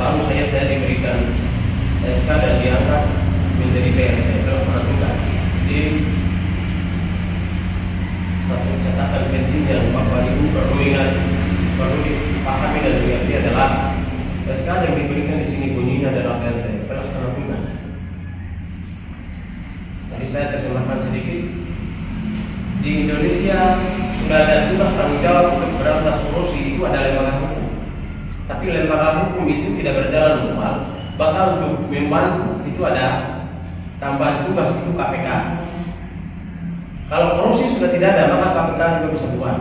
baru saya diberikan SK dan diangkat menjadi PRT pelaksana tugas. Jadi satu catatan penting yang Bapak Ibu perlu dipahami dan dimengerti adalah SK yang diberikan di sini bunyinya adalah PRT pelaksana tugas. Tadi saya terjemahkan sedikit. Di Indonesia sudah ada tugas tanggung jawab untuk berantas korupsi, itu ada lembaga hukum. Tapi lembaga hukum itu tidak berjalan normal, bahkan untuk membantu itu ada tambahan tugas, itu KPK. Kalau korupsi sudah tidak ada, maka KPK juga bisa buat.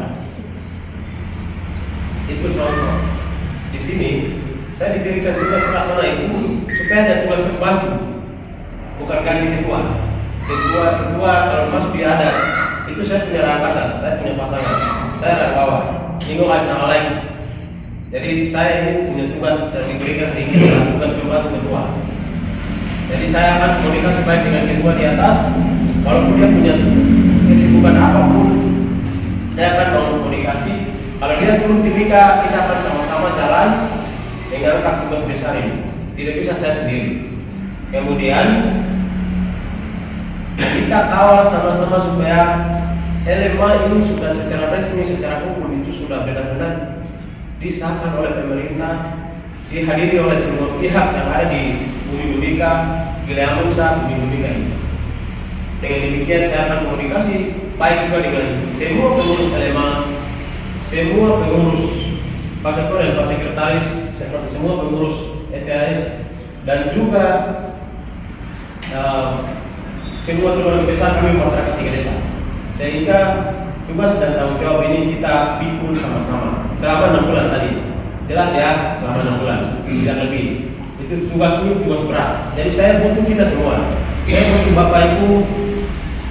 Itu contoh. Di sini saya diberikan tugas pelaksana itu supaya ada tugas pembantu, bukan ganti ketua. Ketua kalau masuk dia ada, itu saya punya rangka atas, saya punya pasangan, saya rangka bawah. Ini nama lain. Jadi saya ini punya tugas dan diberikan hari ini adalah tugas pembantu ketua. Jadi saya akan komunikasi baik dengan ketua di atas, walaupun dia punya kesibukan apapun, saya akan bangun komunikasi. Kalau dia turun timika, kita akan sama-sama jalan mengangkat tugas besar ini. Tidak bisa saya sendiri. Kemudian kita kawal sama-sama supaya LMA ini sudah secara resmi, secara hukum itu sudah benar-benar disahkan oleh pemerintah, dihadiri oleh semua pihak yang ada di Bumi Bumika, wilayah Musa, Bumi Bumika ini. Dengan demikian saya akan komunikasi baik juga dengan semua pengurus LMA, semua pengurus Pak Ketua dan Pak Sekretaris, seperti semua pengurus ETAS, dan juga semua keluarga besar kami masyarakat 3 desa, sehingga tugas dan tanggung jawab ini kita pikul sama-sama selama 6 bulan tadi. Jelas ya, selama 6 bulan, tidak lebih. Itu tugas ini tugas berat. Jadi saya butuh kita semua. Saya butuh Bapak Ibu,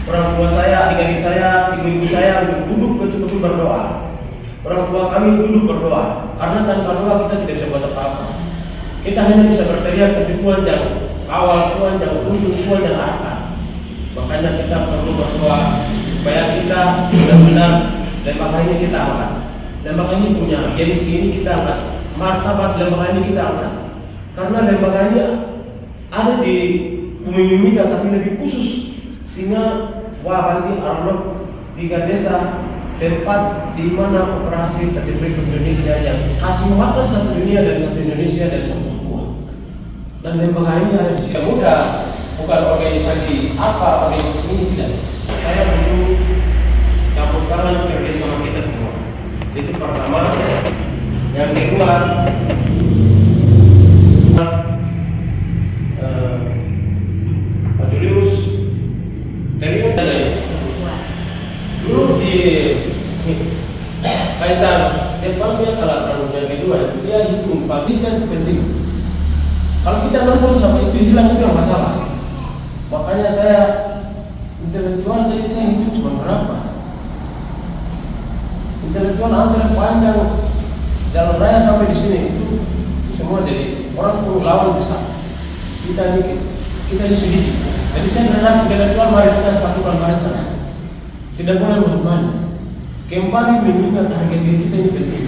orang tua saya, adik-adik saya, ibu-ibu saya untuk duduk betul-betul berdoa. Orang tua kami duduk berdoa, karena tanpa doa kita tidak bisa buat apa-apa. Kita hanya bisa berteriak, tapi Tuhan jangan kawal, Tuhan jangan tuntun, Tuhan jangan arahkan. Makanya kita perlu berdoa supaya kita benar-benar lembaga ini kita angkat. Lembaga ini punya gengsi ini kita angkat, martabat lembaga ini kita angkat. Karena lembaga ini ada di Bumi Mimika tapi lebih khusus, sehingga Wabanti Arlok 3 desa tempat di mana operasi PT Freeport Indonesia yang kasih makan satu dunia dan satu Indonesia dan satu Papua. Dan lembaga ini ada di sini mudah. Bukan organisasi apa, organisasi ini tidak. Saya butuh campur tangan kerjasama kita semua. Itu pertama. Yang kedua, Pak Julius, Terion ada ya? Dulu di Kaisar, Jepang dia kalah yang kedua, dia hitung pagi kan penting. Kalau kita nonton sampai itu hilang itu yang masalah. Makanya saya intelektual saya hitung cuma berapa. Intelektual antara panjang jalan raya sampai di sini itu semua jadi orang perlu lawan besar. Kita ini sedikit. Jadi saya berharap intelektual mari kita satukan barisan. Tidak boleh bermain. Kembali mengingat harga diri kita ini penting.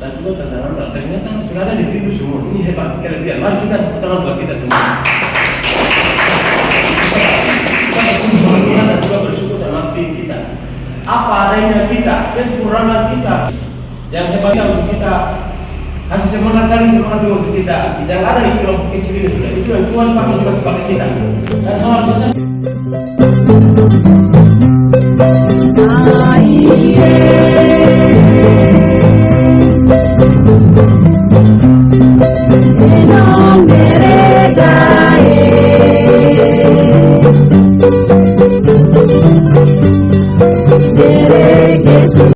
Dan juga ternyata sudah ada di pintu semua. Ini hebat kelebihan. Mari kita satu tangan buat kita semua. Kita dan juga bersyukur sama tim kita. Apa adanya kita, kekurangan kita, yang hebatnya untuk kita kasih semangat, saling semangat untuk kita. Yang ada di kelompok kecil ini sudah itu yang Tuhan pakai juga kepada kita. Dan hal besar.